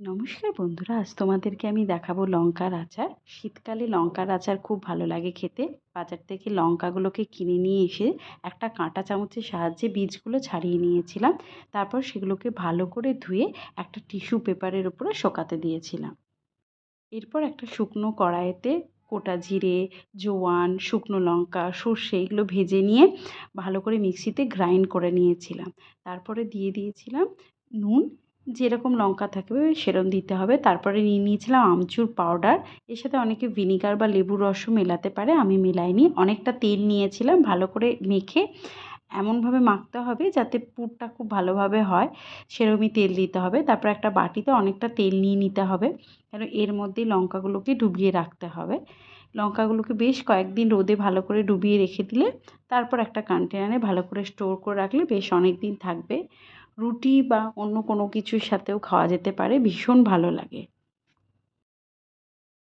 নমস্কার বন্ধুরা, আজ তোমাদেরকে আমি দেখাবো লঙ্কার আচার। শীতকালে লঙ্কার আচার খুব ভালো লাগে খেতে। বাজার থেকে লঙ্কাগুলোকে কিনে নিয়ে এসে একটা কাঁটা চামচের সাহায্যে বীজগুলো ছাড়িয়ে নিয়েছিলাম। তারপর সেগুলোকে ভালো করে ধুয়ে একটা টিস্যু পেপারের উপরে শোকাতে দিয়েছিলাম। এরপর একটা শুকনো কড়াইতে গোটা জিরে, জোয়ান, শুকনো লঙ্কা, সর্ষে এগুলো ভেজে নিয়ে ভালো করে মিক্সিতে গ্রাইন্ড করে নিয়েছিলাম। তারপরে দিয়ে দিয়েছিলাম নুন, যেরকম লঙ্কা থাকবে সেরকম দিতে হবে। তারপরে নিয়ে নিয়েছিলাম আমচুর পাউডার। এর সাথে অনেকে ভিনিগার বা লেবুর রসও মেলাতে পারে, আমি মেলাইনি। অনেকটা তেল নিয়েছিলাম, ভালো করে মেখে এমনভাবে মাখতে হবে যাতে পুরটা খুব ভালোভাবে হয়, সেরকমই তেল দিতে হবে। তারপর একটা বাটিতে অনেকটা তেল নিয়ে নিতে হবে, কেন এর মধ্যেই লঙ্কাগুলোকে ডুবিয়ে রাখতে হবে। লঙ্কাগুলোকে বেশ কয়েকদিন রোদে ভালো করে ডুবিয়ে রেখে দিলে তারপর একটা কন্টেনারে ভালো করে স্টোর করে রাখলে বেশ অনেক দিন থাকবে। রুটি বা অন্য কোনো কিছুর সাথেও খাওয়া যেতে পারে, ভীষণ ভালো লাগে।